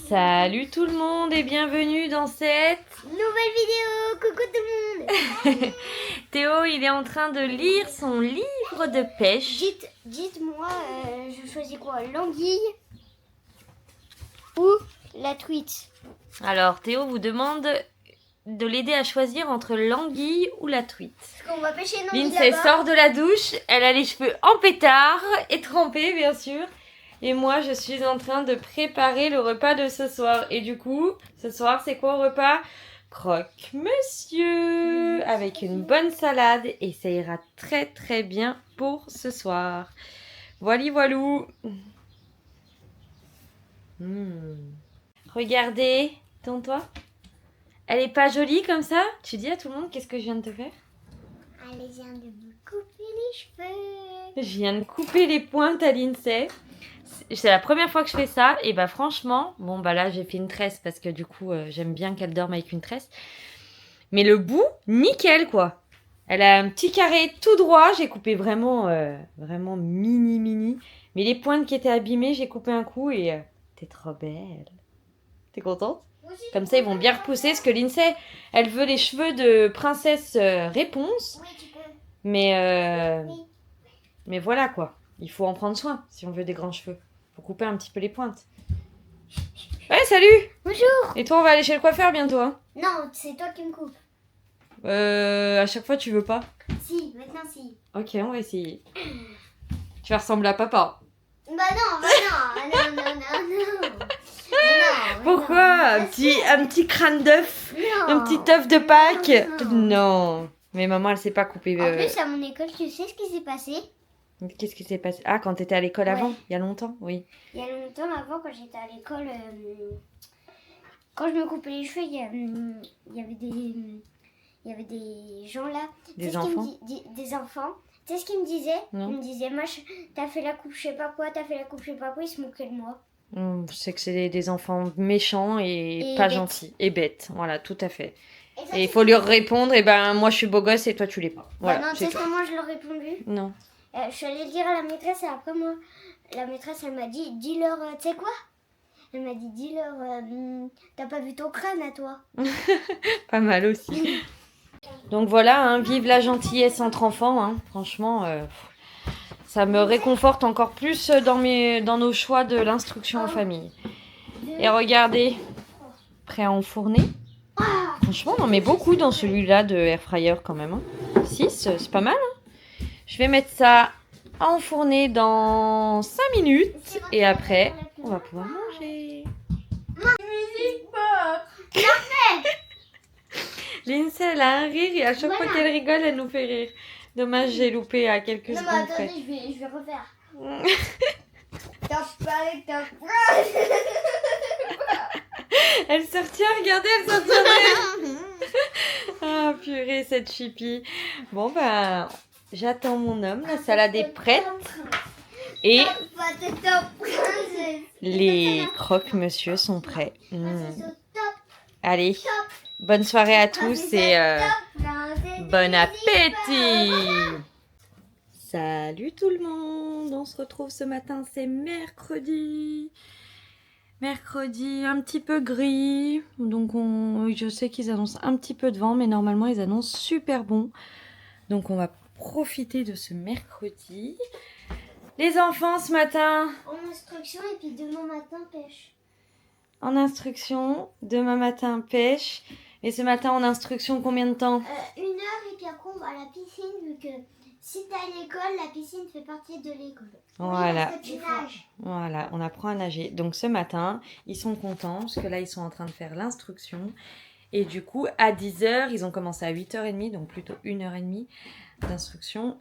Salut tout le monde et bienvenue dans cette nouvelle vidéo. Coucou tout le monde. Théo, il est en train de lire son livre de pêche. Dites-moi, je choisis quoi, l'anguille ou la truite? Alors Théo vous demande de l'aider à choisir entre l'anguille ou la truite. Parce qu'on va pêcher une anguille Lindsay là-bas. sort de la douche, elle a les cheveux en pétard et trempés bien sûr. Et moi je suis en train de préparer le repas de ce soir. Et du coup, ce soir c'est quoi au repas? Croque-monsieur avec une bonne salade et ça ira très très bien pour ce soir. Voili voilou. Regardez, tourne-toi. Elle est pas jolie comme ça? Tu dis à tout le monde qu'est-ce que je viens de te faire? Allez, je viens de vous couper les cheveux. Je viens de couper les pointes à Lindsay. C'est la première fois que je fais ça. Et bah franchement, bon bah là j'ai fait une tresse parce que du coup j'aime bien qu'elle dorme avec une tresse. Mais le bout, nickel quoi. Elle a un petit carré tout droit. J'ai coupé vraiment, vraiment mini. Mais les pointes qui étaient abîmées, j'ai coupé un coup et t'es trop belle. T'es contente? Comme ça ils vont bien repousser. Parce que Lindsay, elle veut les cheveux de princesse réponse. Oui, tu peux. Mais Oui. mais voilà quoi, il faut en prendre soin si on veut des grands cheveux. Faut couper un petit peu les pointes. Ouais, salut! Bonjour. Et toi, on va aller chez le coiffeur bientôt, hein? Non, c'est toi qui me coupes. À chaque fois, tu veux pas? Si, maintenant si. Ok, on va essayer. Tu vas ressembler à papa. Bah non, non. Pourquoi? Un petit crâne d'œuf? Un petit œuf de Pâques? Non. Mais maman, elle s'est pas coupée. En plus, à mon école, tu sais ce qui s'est passé? Qu'est-ce qui s'est passé? Ah, quand t'étais à l'école avant? Ouais. Il y a longtemps? Oui. Il y a longtemps avant, quand j'étais à l'école, quand je me coupais les cheveux, il y avait des gens là. Des Tu sais enfants? des enfants. Tu sais ce qu'ils me disaient? Non. Ils me disaient, t'as fait la coupe je sais pas quoi, ils se moquaient de moi. C'est que c'est des enfants méchants et Et pas bêtes. gentils. Et bêtes, voilà, tout à fait. Et, ça, Et il faut leur répondre, et ben moi je suis beau gosse et toi tu l'es pas. Voilà, non, tu c'est sais tout. comment je leur ai répondu? Non. Je suis allée le dire à la maîtresse et après moi, la maîtresse elle m'a dit, dis-leur, tu sais quoi? Elle m'a dit, dis-leur, t'as pas vu ton crâne à toi? Pas mal aussi. Donc voilà, hein, vive la gentillesse entre enfants, hein. Franchement, ça me réconforte encore plus dans nos choix de l'instruction en famille. Et regardez, prêt à enfourner. Franchement, on en met beaucoup dans celui-là de air fryer quand même. 6, c'est pas mal. Hein. Je vais mettre ça à enfourner dans 5 minutes. Et après, on va pouvoir manger. Lindsay, elle a un rire et à chaque fois qu'elle rigole, elle nous fait rire. Dommage, j'ai loupé à quelques Non, mais secondes près. attendez, je vais refaire. Elle se retient, regardez, elle s'en tient. Ah purée, cette chipie. Bon ben, j'attends mon homme, la salade est prête. Et les croque-monsieur sont prêts. Allez, bonne soirée à tous et bon appétit. Salut tout le monde, on se retrouve ce matin, c'est mercredi. Mercredi, un petit peu gris, donc je sais qu'ils annoncent un petit peu de vent, mais normalement ils annoncent super bon. Donc on va profiter de ce mercredi. Les enfants ce matin. En instruction et puis demain matin pêche. En instruction, demain matin pêche. Et ce matin en instruction combien de temps? 1 heure et puis après on va à la piscine vu que si t'es à l'école, la piscine fait partie de l'école. Voilà. Oui, parce que tu nages. Voilà, on apprend à nager. Donc ce matin, ils sont contents parce que là, ils sont en train de faire l'instruction. Et du coup, à 10h, ils ont commencé à 8h30, donc plutôt 1h30 d'instruction.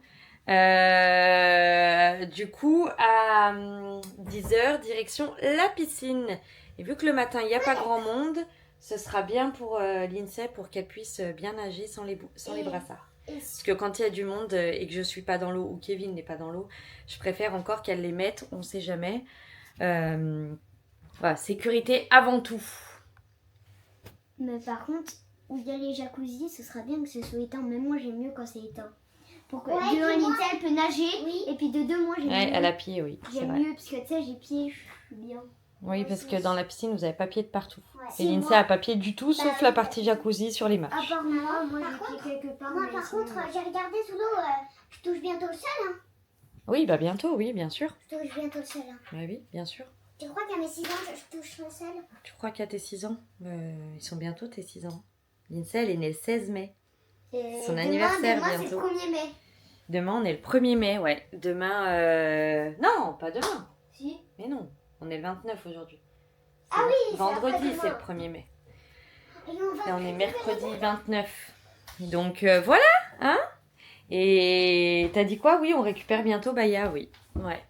Du coup, à 10h, direction la piscine. Et vu que le matin, il n'y a pas grand monde, ce sera bien pour Lindsay pour qu'elle puisse bien nager sans les brassards. Parce que quand il y a du monde et que je suis pas dans l'eau ou Kevin n'est pas dans l'eau, je préfère encore qu'elle les mette, on sait jamais. Voilà, sécurité avant tout. Mais par contre, où il y a les jacuzzis, ce sera bien que ce soit éteint. Même moi, j'aime mieux quand c'est éteint. Pour que de un, Lindsay, elle peut nager. Oui. Et puis de deux, moi, j'aime mieux. À la pied, oui. J'aime mieux parce que tu sais, j'ai pied, je suis bien. Oui, parce que dans la piscine, vous avez papier de partout. Ouais. Et Si, l'INSEE moi- a papier du tout, sauf la partie jacuzzi sur les À marches. part moi j'ai quelque part. Moi, par contre, j'ai regardé sous l'eau, je touche bientôt le sol. Hein. Oui, bah bientôt, oui, bien sûr. Je touche bientôt le sol. Hein. Bah oui, bien sûr. Tu crois qu'à mes 6 ans, je touche le sol? Tu crois qu'à tes 6 ans ils sont bientôt tes 6 ans. L'INSEE, elle est née le 16 mai. Son anniversaire demain, bientôt. c'est le 1er mai. Demain, on est le 1er mai, ouais. Demain, non, pas demain. Si. Mais non, on est le 29 aujourd'hui. Ah oui, c'est vendredi, après-demain. c'est le 1er mai. Et on va Et on est mercredi 29. Donc voilà, hein. Et t'as dit quoi? Oui, on récupère bientôt Baya, oui. Ouais.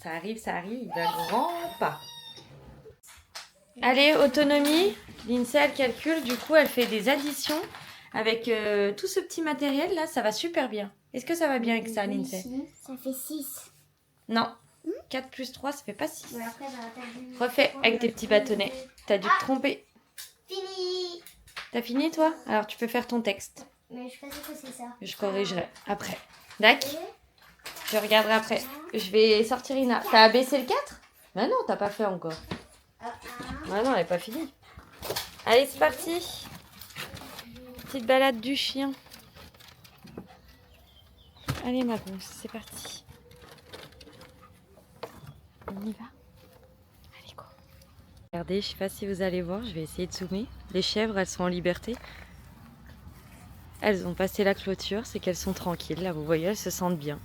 Ça arrive, il va grand pas. Allez, autonomie. L'INSEE, elle calcule, du coup, elle fait des additions avec tout ce petit matériel là, ça va super bien. Est-ce que ça va bien avec ça, l'INSEE? Ça fait 6. Non. 4 plus 3, ça fait pas 6. Mais après, Refais avec tes petits bâtonnets. T'as dû te tromper. Fini. T'as fini, toi? Alors, tu peux faire ton texte. Mais je sais pas que c'est ça. Je corrigerai après. D'accord? Et Je regarderai après. Je vais sortir Ina. T'as abaissé le 4? Bah non, t'as pas fait encore. Bah non, elle est pas finie. Allez, c'est parti. Petite balade du chien. Allez, ma grosse, c'est parti. On y va? Allez, go. Regardez, je sais pas si vous allez voir, je vais essayer de zoomer. Les chèvres, elles sont en liberté. Elles ont passé la clôture, c'est qu'elles sont tranquilles. Là, vous voyez, elles se sentent bien.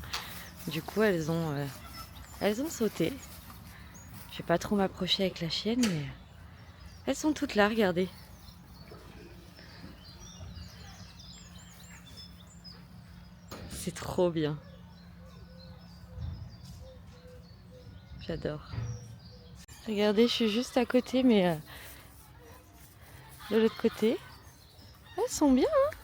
Du coup, elles ont sauté. Je vais pas trop m'approcher avec la chienne, mais elles sont toutes là, regardez. C'est trop bien. J'adore. Regardez, je suis juste à côté, mais de l'autre côté. Elles sont bien, hein.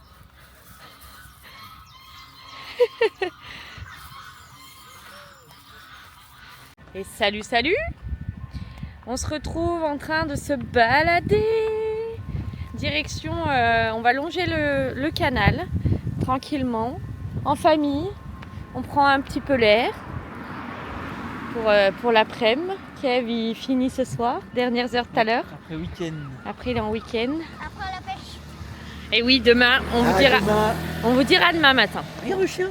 Et salut, salut! On se retrouve en train de se balader. Direction, on va longer le canal, tranquillement, en famille. On prend un petit peu l'air pour l'après-midi. Kev, il finit ce soir, dernières heures tout à l'heure. Après week-end. Après, il est en week-end. après la pêche. Et oui, demain, on vous dira demain matin. Regarde le chien.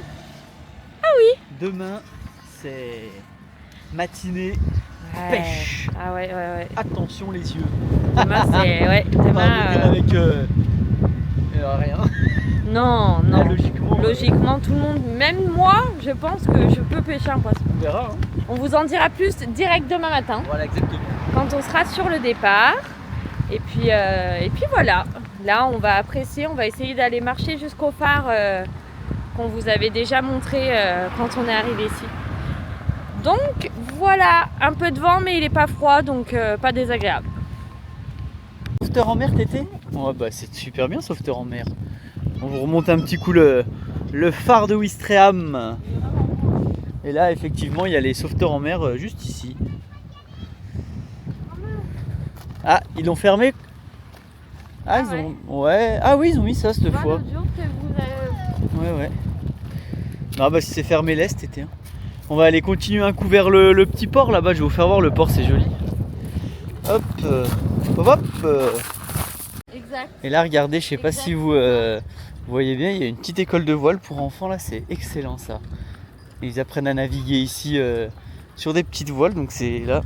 Ah oui. Demain, c'est matinée. Ouais. Pêche. Ah ouais. Attention les yeux. Demain, c'est... Ouais, On va demain... revenir avec rien. Non, Là, non. logiquement, Logiquement, tout le monde, même moi, je pense que je peux pêcher un poisson. on verra. Hein. On vous en dira plus direct demain matin, Voilà, exactement. quand on sera sur le départ. Et puis voilà. Là, on va apprécier, on va essayer d'aller marcher jusqu'au phare qu'on vous avait déjà montré quand on est arrivé ici. Donc voilà, un peu de vent, mais il n'est pas froid, donc pas désagréable. Sauveteur en mer, t'étais? Ouais, bah c'est super bien, sauveteur en mer. On vous remonte un petit coup le phare de Ouistreham. Et là, effectivement, il y a les sauveteurs en mer juste ici. Ah, ils l'ont fermé? Ah, ils ont... Ouais. Ah oui, ils ont mis ça cette fois. Ouais. Non, bah si c'est fermé l'est, c'était. Hein. On va aller continuer un coup vers le petit port là-bas. Je vais vous faire voir le port, c'est joli. Hop, hop. Exact. Et là, regardez, je sais pas si vous voyez bien, il y a une petite école de voile pour enfants là, c'est excellent ça. Ils apprennent à naviguer ici sur des petites voiles, donc c'est là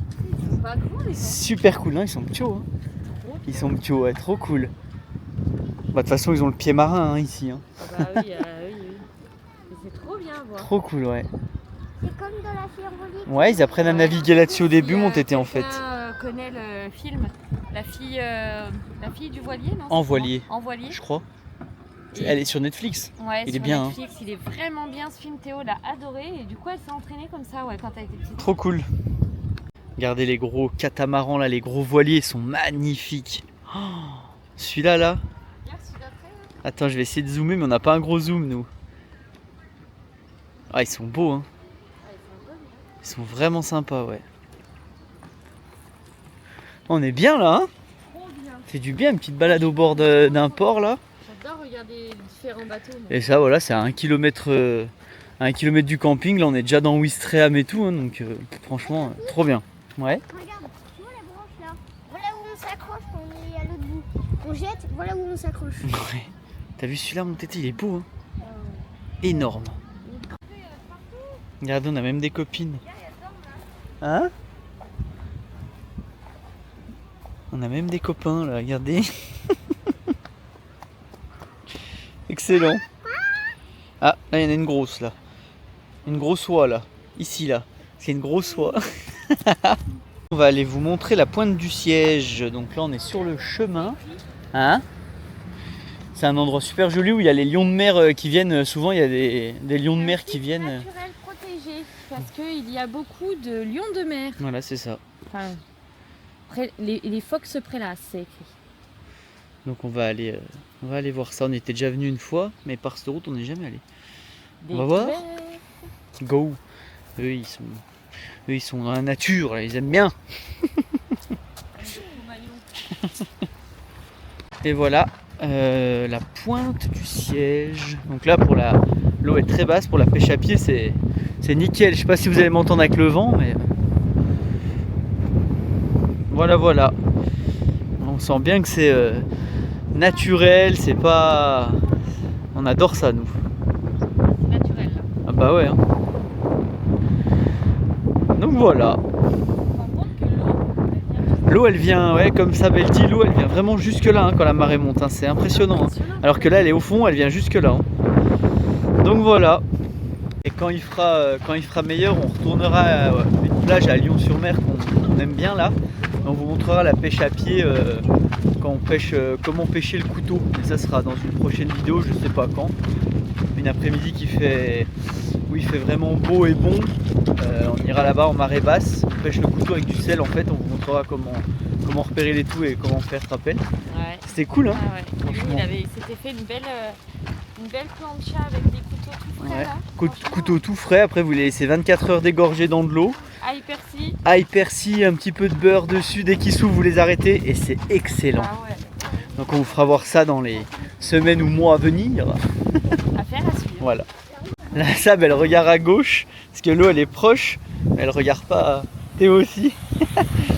Pas gros, les super cool. Non, ils sont petits, hein. Ils sont petits, ouais, trop cool. Bah, de toute façon, ils ont le pied marin hein, ici. Hein. Ah bah oui. C'est trop bien à voir. Trop cool, ouais. C'est comme dans la Firbolite. Ouais, ils apprennent à naviguer là-dessus au début, mon tété en fait. Quelqu'un connaît le film, la fille du voilier, non? En voilier. En voilier. Je crois. Et- Elle est sur Netflix. Ouais, Il sur est bien, Netflix, il est vraiment bien ce film. Théo l'a adoré et du coup elle s'est entraînée comme ça, ouais, quand elle était petite. Trop cool. Regardez les gros catamarans là, les gros voiliers, ils sont magnifiques. Oh, celui-là là. Regarde celui d'après, là. Attends, je vais essayer de zoomer, mais on n'a pas un gros zoom nous. Ah, ils sont beaux, hein. Ah, ils sont beaux, Ils sont vraiment sympas, ouais. On est bien là, hein. trop bien. Fait du bien, une petite balade au bord d'un port là. J'adore regarder les différents bateaux. moi. Et ça, voilà, c'est à 1 km, du camping. Là, on est déjà dans Ouistreham et tout, hein, donc franchement, trop bien. Ouais. Regarde, tu vois la branche s'accroche quand on est à l'autre bout. On jette, voilà où on s'accroche. Ouais. T'as vu celui-là, mon tété, il est beau, hein. Énorme. Regardez, on a même des copines. Hein? On a même des copains là, regardez. Excellent. Ah, là il y en a une grosse là. Une grosse oie là. Ici là. C'est une grosse oie. On va aller vous montrer la pointe du siège. Donc là on est sur le chemin. Hein? C'est un endroit super joli où il y a les lions de mer qui viennent. Souvent il y a des lions de mer qui viennent. Naturel protégé parce qu'il y a beaucoup de lions de mer. Voilà, c'est ça. Enfin, les phoques prélassent, c'est écrit. Donc on va aller voir ça. On était déjà venu une fois, mais par cette route on n'est jamais allé. On va voir. Go. Eux ils sont dans la nature, là, ils aiment bien. Et voilà la pointe du siège. Donc là pour l'eau est très basse, pour la pêche à pied c'est nickel. Je sais pas si vous allez m'entendre avec le vent, mais voilà. On sent bien que c'est naturel, c'est pas... On adore ça nous. C'est naturel là. Ah bah ouais. Hein. Donc voilà. L'eau elle vient, ouais, comme ça elle dit, l'eau elle vient vraiment jusque là hein, quand la marée monte, hein, c'est impressionnant. Hein. Alors que là elle est au fond, elle vient jusque là. Hein. Donc voilà. Et quand il fera meilleur, on retournera à une plage à Lyon-sur-Mer qu'on aime bien là. On vous montrera la pêche à pied quand on pêche, comment pêcher le couteau. Et ça sera dans une prochaine vidéo, je sais pas quand. Une après-midi où il fait vraiment beau et bon. On ira là-bas en marée basse, on pêche le couteau avec du sel en fait, on vous montrera comment repérer les tout et comment faire, te rappelles? Ouais. C'était cool hein. Ah ouais. Lui, il s'était fait une belle plancha avec des couteaux tout frais Ouais. là. Couteau tout frais, après vous les laissez 24 heures dégorger dans de l'eau. Ail persil. Ail persil, un petit peu de beurre dessus, dès qu'ils s'ouvrent vous les arrêtez et c'est excellent. Ah ouais. Donc on vous fera voir ça dans les semaines ou mois à venir. Affaire à suivre. Voilà. La Sab elle regarde à gauche, parce que l'eau elle est proche, mais elle regarde pas Théo aussi.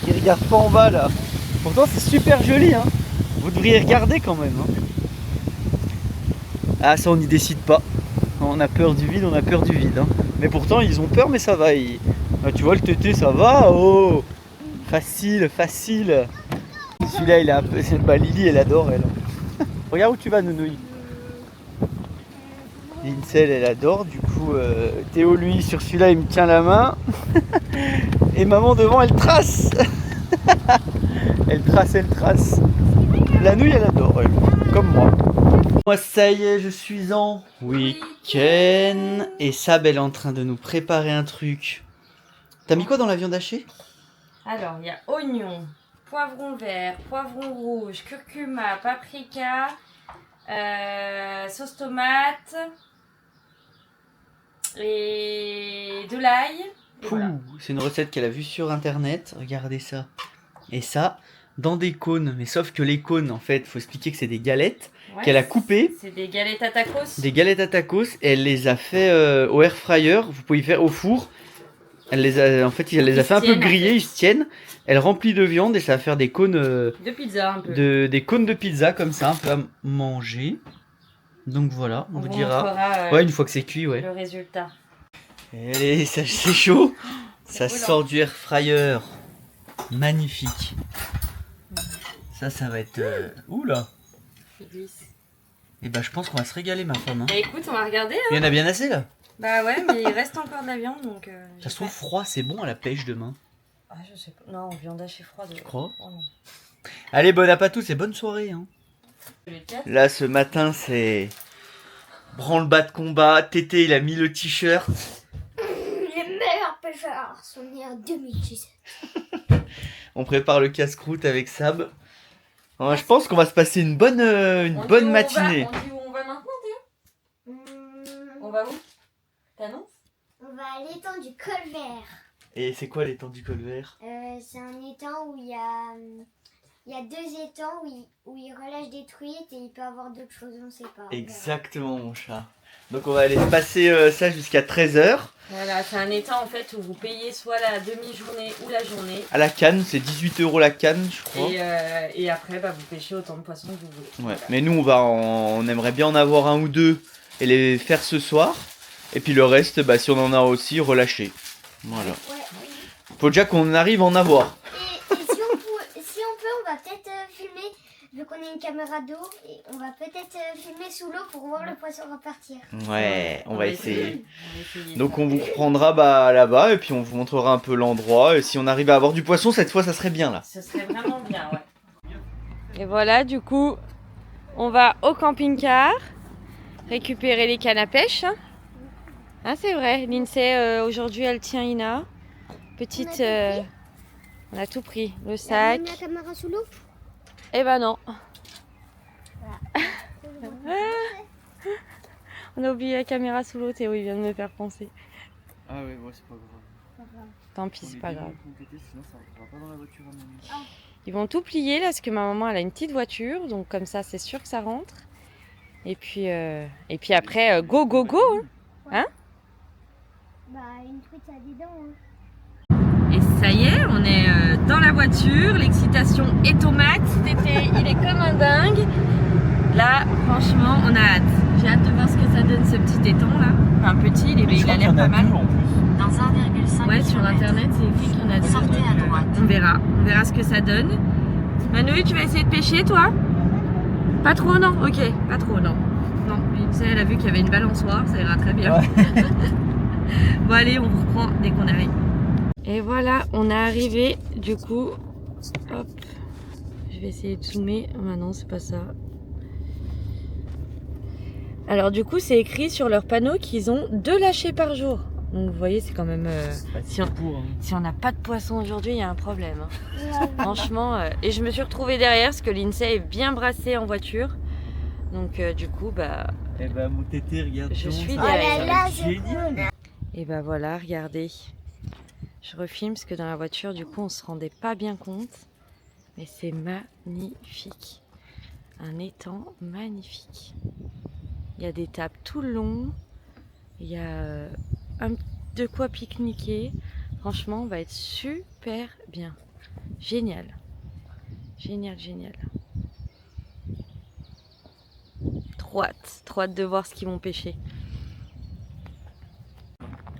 Il regarde pas en bas là. Pourtant c'est super joli hein. Vous devriez regarder quand même. Hein. Ah ça on n'y décide pas. On a peur du vide, hein. Mais pourtant ils ont peur mais ça va. Ah, tu vois le tété ça va. Oh facile. Celui-là il est un peu. Bah Lily elle adore elle. Regarde où tu vas Nounouille. Lincel elle adore, du coup Théo lui sur celui-là il me tient la main et maman devant elle trace. elle trace. La nouille elle adore elle, comme moi. Moi ça y est je suis en week-end et Sab elle est en train de nous préparer un truc. T'as mis quoi dans la viande hachée? Alors il y a oignon, poivron vert, poivron rouge, curcuma, paprika, sauce tomate. Et de l'ail. Voilà. C'est une recette qu'elle a vue sur internet, regardez ça. Et ça, dans des cônes, mais sauf que les cônes, en fait, faut expliquer que c'est des galettes qu'elle a coupées. C'est des galettes à tacos. Des galettes à tacos, et elle les a fait au air fryer, vous pouvez faire au four. Elle les a fait un peu griller, ils se tiennent. Elle remplit de viande et ça va faire des cônes de pizza un peu. des cônes de pizza comme ça, un peu à manger. Donc voilà, on vous dira. Montrera, ouais, une fois que c'est cuit, ouais. Le résultat. Allez, c'est chaud. Ça cool, sort du air fryer. Magnifique. Ça va être. Oula. Et bah, je pense qu'on va se régaler, ma femme. Hein. Bah, écoute, on va regarder. Hein. Il y en a bien assez là. Bah ouais, mais il reste encore de la viande donc. Ça se trouve froid, c'est bon à la pêche demain. Ah, je sais pas. Non, viande hachée froide. Tu crois? Oh, non. Allez, bon appétit à tous et bonne soirée. Hein. Là, ce matin, c'est branle-bas de combat. Tété, il a mis le t-shirt. Les meilleurs pêcheurs sont nés en 2017. On prépare le casse-croûte avec Sab. Alors, je pense qu'on va se passer une bonne matinée. On dit où on va maintenant, Théo? On va où? T'annonces? On va à l'étang du Colvert. Et c'est quoi l'étang du Colvert? C'est un étang où il y a a 2 étangs où il relâche des truites et il peut avoir d'autres choses, on sait pas. Exactement, mon chat. Donc on va aller passer ça jusqu'à 13h. Voilà, c'est un étang en fait où vous payez soit la demi-journée ou la journée. À la canne, c'est 18 € la canne, je crois. Et après, bah, vous pêchez autant de poissons que vous voulez. Ouais. Voilà. Mais nous, on aimerait bien en avoir un ou deux et les faire ce soir. Et puis le reste, bah, si on en a aussi, relâcher. Voilà. Ouais. Faut déjà qu'on arrive à en avoir. Et si on peut, on va peut-être filmer, vu qu'on a une caméra d'eau, et on va peut-être filmer sous l'eau pour voir le poisson repartir. Ouais, on va essayer. On va essayer Donc ça. on vous reprendra là-bas et puis on vous montrera un peu l'endroit. Et si on arrive à avoir du poisson, cette fois, ça serait bien là. Ce serait vraiment bien, ouais. Et voilà, du coup, on va au camping-car récupérer les cannes à pêche. Ah, c'est vrai, Lindsay, aujourd'hui, elle tient Ina. Petite... on a tout pris. Le On a sac. mis la caméra sous l'eau. Eh ben non. On a oublié la caméra sous l'eau, Théo, il vient de me faire penser. Ah ouais, c'est pas grave. Tant pis, c'est pas grave. Sinon, ça va pas dans la voiture à mamie. Ils vont tout plier là, parce que ma maman elle a une petite voiture, donc comme ça c'est sûr que ça rentre. Et puis après, go go go hein. Bah, une truite, ça a des dents. Hein. Et ça y est, on est dans la voiture, l'excitation est au max, cet été il est comme un dingue. Là, franchement, on a hâte. J'ai hâte de voir ce que ça donne ce petit étang là. Enfin petit, il a l'air pas mal. Dans 1,5 Ouais, sur internet c'est écrit qu'il y en a deux. Sortez à droite. On verra ce que ça donne. Manu, tu vas essayer de pêcher toi? Pas trop, non? Ok, pas trop, non. Non, Lindsay, elle a vu qu'il y avait une balançoire, ça ira très bien. Ouais. Bon allez, on vous reprend dès qu'on arrive. Et voilà, on est arrivé, du coup, hop, je vais essayer de zoomer. Ah non, c'est pas ça. Alors du coup, c'est écrit sur leur panneau qu'ils ont 2 lâchers par jour. Donc vous voyez, c'est quand même... si on n'a pas de poisson aujourd'hui, il y a un problème. Hein. Franchement, et je me suis retrouvée derrière parce que Lindsay est bien brassée en voiture. Donc du coup, bah... Eh ben mon tété, regarde. Je suis Oh là derrière. là, Génial. Et bah voilà, regardez. Je refilme parce que dans la voiture, du coup, on se rendait pas bien compte. Mais c'est magnifique. Un étang magnifique. Il y a des tables tout le long. Il y a de quoi pique-niquer. Franchement, on va être super bien. Génial. Génial, génial. Trop hâte de voir ce qu'ils vont pêcher.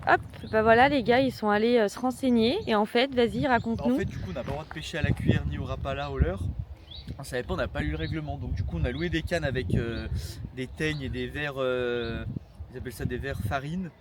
Hop, bah voilà les gars, ils sont allés se renseigner. Et en fait, vas-y, raconte-nous. En fait, du coup, on n'a pas le droit de pêcher à la cuillère ni au rapala au leurre. On savait pas, on n'a pas lu le règlement. Donc, du coup, on a loué des cannes avec des teignes et des verres. Ils appellent ça des verres farine.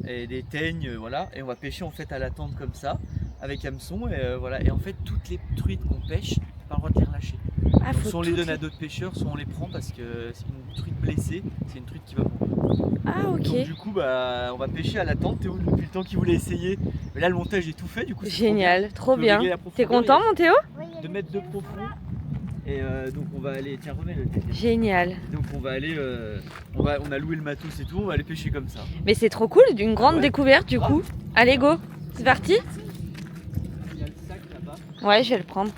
Et des teignes, voilà. Et on va pêcher en fait à la tente comme ça, avec hameçon. Et voilà. Et en fait, toutes les truites qu'on pêche, pas le droit de les relâcher. Ah, faut Soit on les toutes donne à d'autres pêcheurs, soit on les prend parce que c'est une truite blessée, c'est une truite qui va mourir. Ah, ok. Donc du coup, bah, on va pêcher à la tente. Théo, depuis le temps qu'il voulait essayer. Mais là, le montage est tout fait, du coup. c'est Génial, trop On peut bien. régler la T'es profondeur, content, mon Théo? Oui, il y a 2 des mètres de petits profond. là. Et donc on va aller, tiens remets le tété. Génial. Donc on va aller, on a loué le matos et tout, on va aller pêcher comme ça. Mais c'est trop cool, d'une grande ouais. découverte du coup. Allez, go, c'est parti? Il y a le sac là-bas. Ouais, je vais le prendre.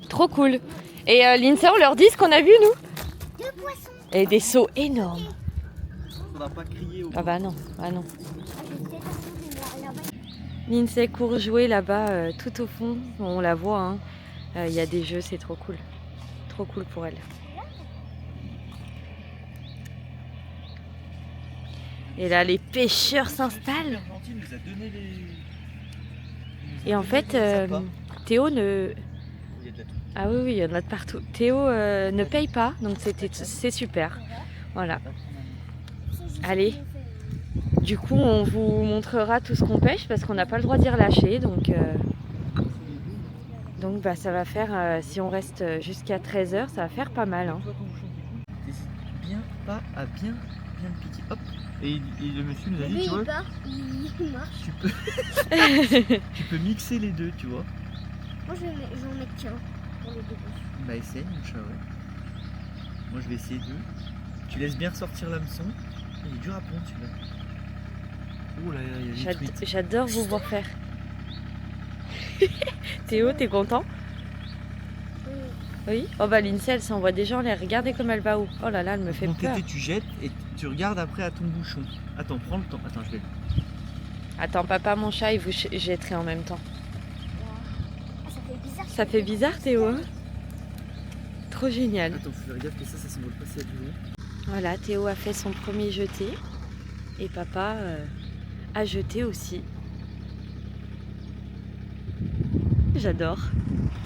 Trop cool. Et Lindsay, on leur dit ce qu'on a vu, nous? 2 poissons. Et des seaux énormes. Faudra pas crier au Ah bah non, ah non. Ah, je sais pas, mais là-bas, Lindsay court jouer là-bas, tout au fond. On la voit, hein. Il y a des jeux, c'est trop cool. Trop cool pour elle. Et là, les pêcheurs s'installent. L'Argentine nous a donné les... Et en fait, Théo ne... Il y a de la truite. Ah oui, oui, il y en a de partout. Théo ne paye pas, donc c'est super. Voilà. Allez. Du coup, on vous montrera tout ce qu'on pêche parce qu'on n'a pas le droit d'y relâcher. Donc bah, ça va faire, si on reste jusqu'à 13h, ça va faire pas mal. Hein. N'hésite bien pas à bien piquer. Hop. Et le monsieur nous a dit, lui, tu vois, il part, il marche. tu peux mixer les deux, tu vois. Moi, je vais en mettre qu'un pour les deux. Bah essaye mon chat, ouais. Moi je vais essayer 2. Tu laisses bien ressortir l'hameçon. Il est dur à prendre celui-là. Oh là là, il y a des truites. J'adore vous voir faire. Théo, t'es content? Oui. Oui. Oh bah Lindsay, elle s'envoie déjà en l'air. Regardez comme elle va haut. Oh là là, elle me fait Mon peur. tété, tu jettes et tu regardes après à ton bouchon. Attends, prends le temps. Attends, je vais. Attends, papa, mon chat, il vous jetterait en même temps. Ah, ça fait bizarre. Ça fait bizarre, Théo, hein? Trop génial. Attends, faut faire gaffe que ça s'envole pas si à du vent. Voilà, Théo a fait son premier jeté. Et papa a jeté aussi. J'adore.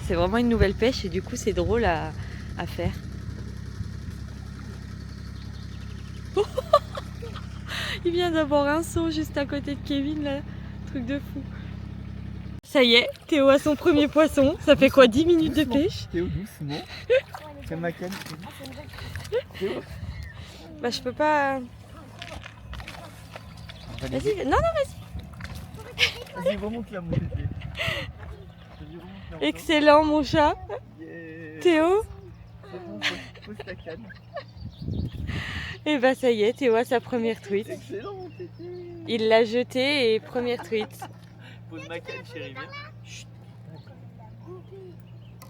C'est vraiment une nouvelle pêche et du coup, c'est drôle à faire. Il vient d'avoir un saut juste à côté de Kevin, là. Truc de fou. Ça y est, Théo a son premier poisson. Ça fait quoi, 10 minutes de pêche? Théo, doucement. Comme ma canne. Théo. Bah, je peux pas... Vas-y, non, non, Vas-y, remonte là, mon tété. excellent, mon chat. Yeah. Théo. C'est bon, pose ta canne. Et bah, ça y est, Théo a sa première truite. Excellent, mon tété. Il l'a jetée et première truite. Pose ma canne, chérie, viens. Chut.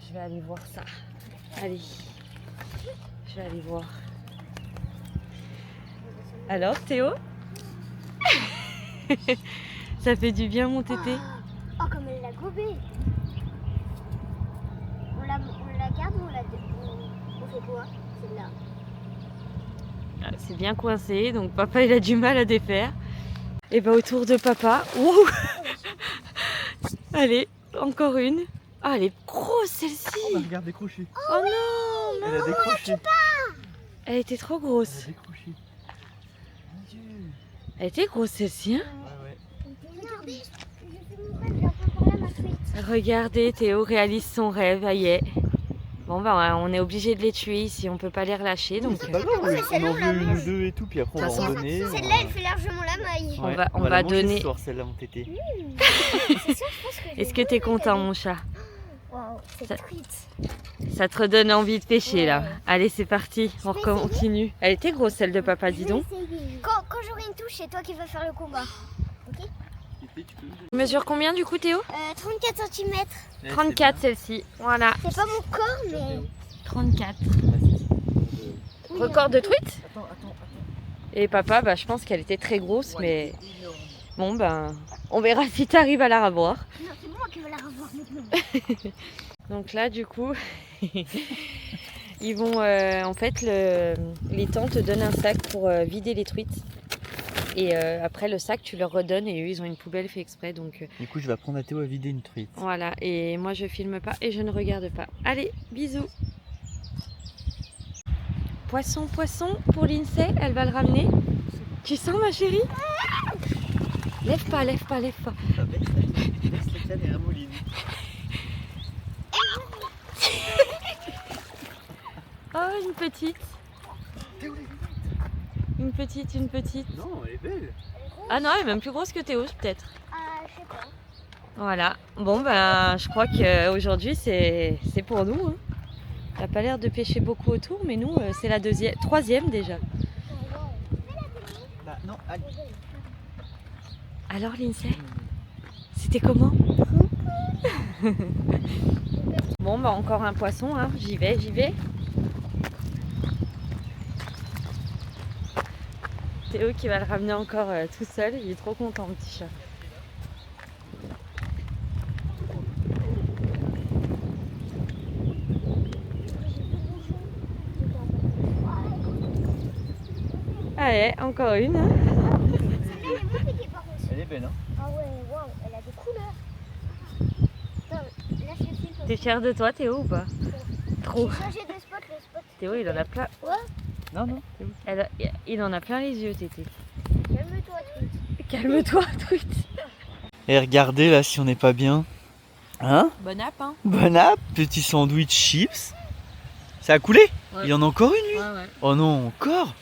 Je vais aller voir ça. Allez. Je vais aller voir. Alors, Théo? Ça fait du bien, mon tété. Oh, comme elle l'a gobé. On la garde ou on fait quoi? Celle-là. Ah, c'est bien coincé, donc papa il a du mal à défaire. Et bah autour de papa. Wouh. Allez, encore une. Ah, elle est grosse celle-ci. Oh, regarde, décroché. Oh non, Elle a décroché. elle était trop Elle grosse. a décroché. Mon Dieu. Elle était grosse celle-ci, hein. Ouais. Regardez, je fais mon rêve, j'ai encore là ma truite. Regardez, Théo réalise son rêve, aïe. Bon bah on est obligé de les tuer ici, on peut pas les relâcher donc C'est pas grave, Ouais, on celle-là, en on la veut une mange. ou deux et tout, puis après on va De toute en façon, donner. Celle-là, elle fait largement la maille. On va la manger donner- ce soir, celle-là, mon tété. C'est sûr, je pense que Est-ce que t'es content, mon chat? Waouh, Ça- cette truite. Ça te redonne envie de pêcher là. Ouais. Allez, c'est parti, on peux continue. Elle était grosse celle de papa, dis donc. Quand j'aurai une touche, c'est toi qui vas faire le combat. Tété, tu peux me donner. Tu mesures combien du coup, Théo? 34 cm. 34 celle-ci, voilà. C'est pas mon corps, mais. 34. Oui, Record de truite? Attends. Et papa, bah, je pense qu'elle était très grosse, mais bon, ben, on verra si tu arrives à la revoir. Non, c'est moi qui vais la revoir maintenant. Donc là, du coup, ils vont, en fait, les tantes te donnent un sac pour vider les truites. Et après, le sac, tu leur redonnes et eux, ils ont une poubelle fait exprès. Donc Du coup, je vais apprendre à Théo à vider une truite. voilà, et moi, je filme pas et je ne regarde pas. Allez, bisous. Poisson, poisson pour Lindsay, elle va le ramener. Tu sens, ma chérie? Lève pas, lève pas, lève pas. Laisse la canne et ramolline. Oh, une petite. Une petite, une petite. Non, elle est belle. Ah non, elle est même plus grosse que Théo, peut-être. Ah, je sais pas. Voilà. Bon, ben, je crois qu'aujourd'hui, c'est pour nous. Hein. T'as pas l'air de pêcher beaucoup autour, mais nous, c'est la troisième déjà. Bah, non, allez. Alors, Lindsay, c'était comment? Bon, bah, encore un poisson, hein. J'y vais, j'y vais. Théo qui va le ramener encore tout seul, il est trop content, petit chat. Allez, encore une. Hein. Celle-là, elle est magnifique, par contre. Elle est belle, hein. Ah ouais, waouh, elle a des couleurs. Attends, là, je filme. T'es fier de toi, Théo, ou pas? Trop. J'ai changé de spot, le spot. Théo, il en a plein. Non. Il en a plein les yeux, Tété. Calme-toi, truite. Calme-toi, truite. Et regardez là si on n'est pas bien. Hein? Bon app, hein? Bon app, petit sandwich chips. Ça a coulé? Ouais. Il y en a encore une lui? Ouais. Oh non, encore?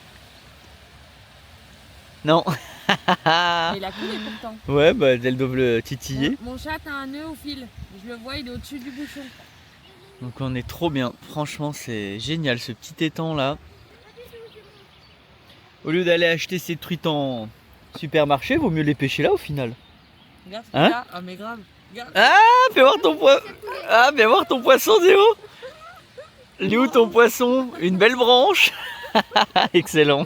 Non. Il a coulé pourtant. Ouais, bah elles doivent le titiller. Mon chat a un nœud au fil. Je le vois, il est au-dessus du bouchon. Donc on est trop bien. Franchement, c'est génial ce petit étang là. Au lieu d'aller acheter ces truites en supermarché, vaut mieux les pêcher là au final. Regarde, Hein? là. Ah, mais grave. Regarde. Ah, fais voir ton poisson. Ah, fais voir ton poisson, Zéo. Léo, ton poisson, une belle branche. Excellent.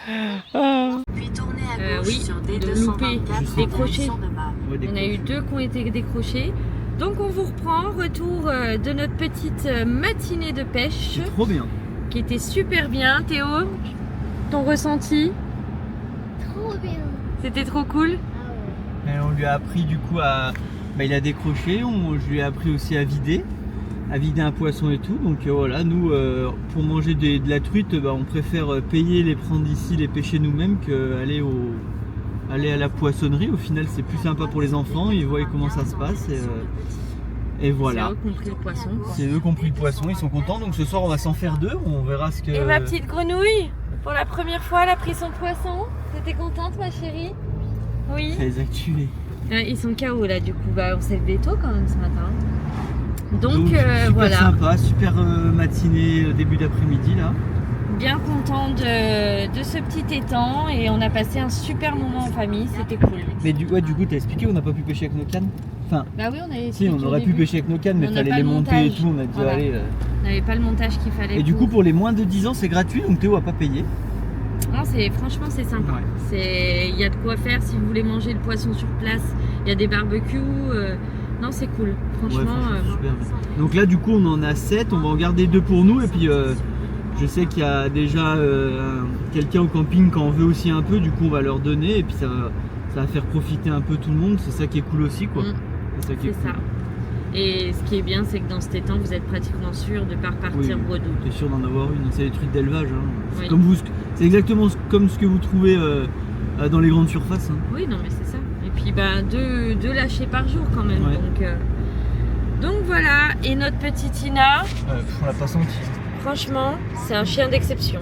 Puis tournez à gauche Oui, sur de D224 louper, en décrocher. direction de Mâle. On a eu 2 qui ont été décrochés. Donc on vous reprend, retour de notre petite matinée de pêche C'est trop bien. qui était super bien. Théo, ton ressenti? Trop bien. C'était trop cool. Ah ouais. Et on lui a appris du coup à... Bah, il a décroché, je lui ai appris aussi à vider un poisson et tout. Donc voilà, nous pour manger de la truite, bah, on préfère payer, les prendre ici, les pêcher nous-mêmes qu'aller aller à la poissonnerie. Au final c'est plus sympa pour les enfants, ils voient comment ça se passe et voilà. C'est eux qui ont pris le poisson. C'est eux qui ont pris le poisson, ils sont contents. Donc ce soir on va s'en faire 2, on verra ce que... Et ma petite grenouille, pour la première fois, elle a pris son poisson. T'étais contente, ma chérie? Oui. Ça les a tués. Ils sont KO là, du coup. Bah, on s'est levé tôt quand même ce matin. Donc super voilà. sympa, super matinée, début d'après-midi là. Bien content de ce petit étang et on a passé un super moment en famille, c'était cool. Mais du coup t'as expliqué, on n'a pas pu pêcher avec nos cannes. Enfin, Bah oui, on avait si on aurait pu pêcher avec nos cannes, mais On il n'a fallait pas les le monter et montage. tout, on a dit Voilà. allez. On n'avait pas le montage qu'il fallait. Et du coup pour les moins de 10 ans c'est gratuit, donc Théo a pas payé. Non, franchement c'est sympa. Ouais. Il y a de quoi faire si vous voulez manger le poisson sur place. Il y a des barbecues. Non, c'est cool. Franchement. Ouais, franchement, super bien. Donc là du coup on en a 7, on va en garder 2 pour nous et puis je sais qu'il y a déjà quelqu'un au camping qui en veut aussi un peu, du coup on va leur donner et puis ça va faire profiter un peu tout le monde, c'est ça qui est cool aussi quoi. C'est ça qui est C'est cool. ça. Et ce qui est bien, c'est que dans cet étang, vous êtes pratiquement sûr de ne pas repartir bredou. T'es sûr d'en avoir une, c'est des trucs d'élevage. Hein. Oui. C'est exactement comme ce que vous trouvez dans les grandes surfaces. Hein. Oui, non, mais c'est ça. Et puis, bah, deux lâchers par jour quand même. Ouais. Donc voilà. Et notre petite Ina, On l'a pas senti. franchement, c'est un chien d'exception.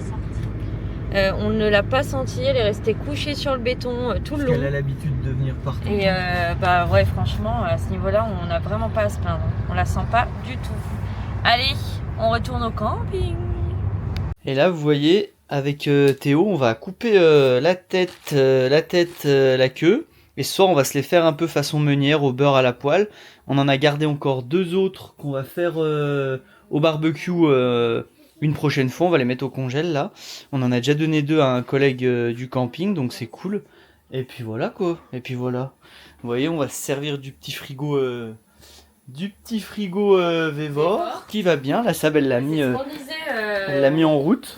On ne l'a pas senti, elle est restée couchée sur le béton tout le Parce qu'elle a long. l'habitude de venir partout. Et bah ouais, franchement, à ce niveau-là, on n'a vraiment pas à se plaindre. On la sent pas du tout. Allez, on retourne au camping. Et là, vous voyez, avec Théo, on va couper la tête, la queue. Et ce soir, on va se les faire un peu façon meunière, au beurre à la poêle. On en a gardé encore 2 autres qu'on va faire au barbecue une prochaine fois. On va les mettre au congèle là. On en a déjà donné 2 à un collègue du camping, donc c'est cool. Et puis voilà quoi. Et puis voilà. Vous voyez, on va se servir du petit frigo Vévor qui va bien. La Sab, elle l'a mis, elle l'a mis en route.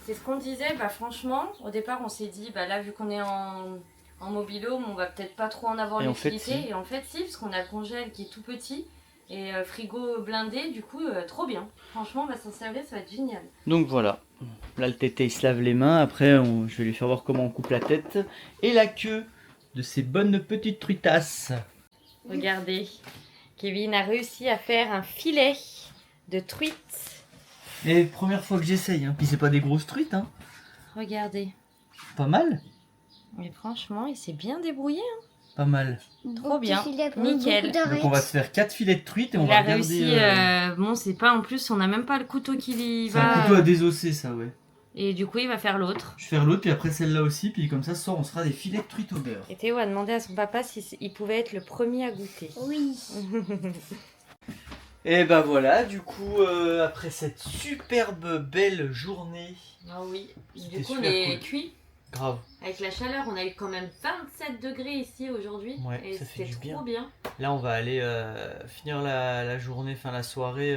C'est ce qu'on disait, bah franchement, au départ on s'est dit, bah là vu qu'on est en mobilhome, on va peut-être pas trop en avoir Et en fait, l'utilité. si. Et en fait si, parce qu'on a le congèle qui est tout petit et frigo blindé, du coup trop bien. Franchement on va s'en servir, ça va être génial. Donc voilà. Là le tété il se lave les mains. Après je vais lui faire voir comment on coupe la tête et la queue de ces bonnes petites truitasses. Regardez, Kevin a réussi à faire un filet de truite. Et première fois que j'essaye, hein. Puis c'est pas des grosses truites, hein. Regardez. Pas mal. Mais franchement, il s'est bien débrouillé. Hein. Pas mal. Trop bien. Nickel. Donc on va se faire 4 filets de truite et on Il va a regarder. réussi. Bon, c'est pas en plus, on n'a même pas le couteau qui y C'est va. un couteau à désosser ça, ouais. Et du coup, il va faire l'autre. Je vais faire l'autre puis après celle-là aussi, puis comme ça ce soir on se fera des filets de truite au beurre. Et Théo a demandé à son papa s'il pouvait être le premier à goûter. Oui. Et bah voilà, du coup après cette superbe belle journée. Ah oui. C'était Du coup, on super est cool. cuit. Grave. Avec la chaleur, on a eu quand même 27 degrés ici aujourd'hui. Ouais, et ça fait c'était du trop bien. Là, on va aller finir la journée, enfin la soirée.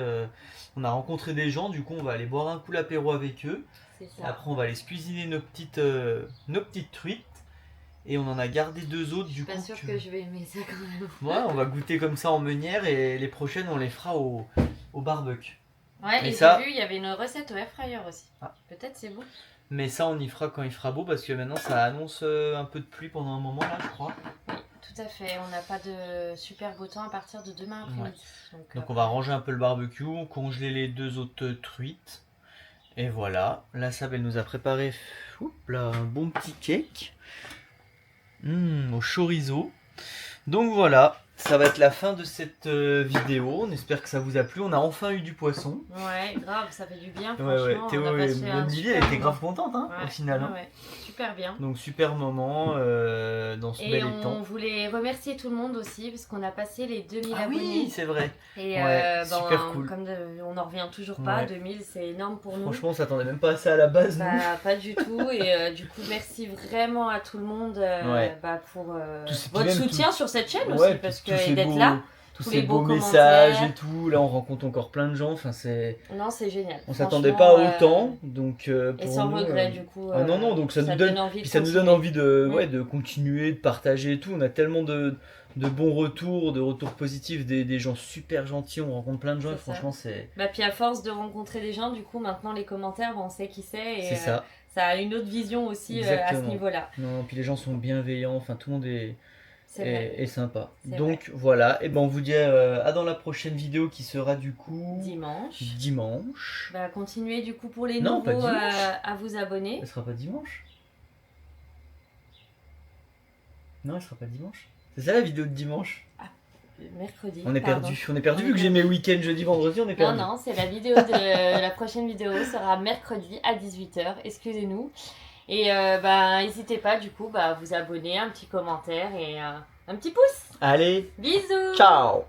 On a rencontré des gens, du coup, on va aller boire un coup l'apéro avec eux. C'est Et ça. après, on va aller se cuisiner nos petites truites. Et on en a gardé 2 autres, Je du suis coup. pas sûre que je vais aimer ça quand même. Ouais, on va goûter comme ça en meunière et les prochaines, on les fera au barbecue. Ouais, Mais et ça- j'ai vu, il y avait une recette au air fryer aussi. Ah. Peut-être c'est bon. Mais ça, on y fera quand il fera beau parce que maintenant, ça annonce un peu de pluie pendant un moment là, je crois. Tout à fait. On n'a pas de super beau temps à partir de demain après-midi. Donc on va ranger un peu le barbecue, congeler les 2 autres truites. Et voilà, la Sab elle nous a préparé là, un bon petit cake au chorizo. Donc voilà, ça va être la fin de cette vidéo. On espère que ça vous a plu. On a enfin eu du poisson. Ouais, grave, ça fait du bien, Ouais, franchement. Théo on a et passé un même Lily, super elle était moment. grave contente hein, Ouais, au final. hein. ouais, super bien. Donc super moment dans ce Et bel on étang. voulait remercier tout le monde aussi, parce qu'on a passé les 2000 Ah abonnés. oui, c'est vrai. Et Ouais, super cool. comme on n'en revient toujours pas, Ouais. 2000 c'est énorme pour nous. Franchement, on s'attendait même pas à ça à la base. nous. Bah, pas du tout. Et du coup, merci vraiment à tout le monde Ouais. pour Puis votre même soutien sur cette chaîne Ouais, aussi, parce tous que ces et d'être beaux- là. tous tous ces les beaux beaux messages commentaires. et tout. Là, on rencontre encore plein de gens. Enfin, c'est. Non, c'est génial. On s'attendait pas à Franchement, autant, donc Et pour sans nous, regret, du coup. Ah non, donc ça nous donne, envie puis de ça nous donne continuer. envie de, Mm. ouais, de continuer, de partager et tout. On a tellement de bons retours, de retours positifs, des gens super gentils. On rencontre plein de gens et C'est ça. franchement, c'est Bah, puis à force de rencontrer des gens, du coup, maintenant les commentaires, on sait qui c'est. Et ça. ça a une autre vision aussi à ce Exactement. niveau-là. Non, puis les gens sont bienveillants. Enfin, tout le monde est C'est sympa. C'est Donc voilà. Et ben on vous dit à dans la prochaine vidéo qui sera du coup dimanche. Bah, continuez du coup pour les Non, pas nouveaux dimanche. à vous abonner. Elle sera pas dimanche. Non, elle sera pas dimanche. C'est ça la vidéo de dimanche. Mercredi. On est pardon. perdu. On est perdu On vu est que j'ai mes week-ends jeudi, vendredi. On est Non, perdu. non, c'est la vidéo de la prochaine vidéo sera mercredi à 18h. Excusez-nous. Et bah, n'hésitez pas du coup à vous abonner, un petit commentaire et un petit pouce. Allez, Bisous. ciao.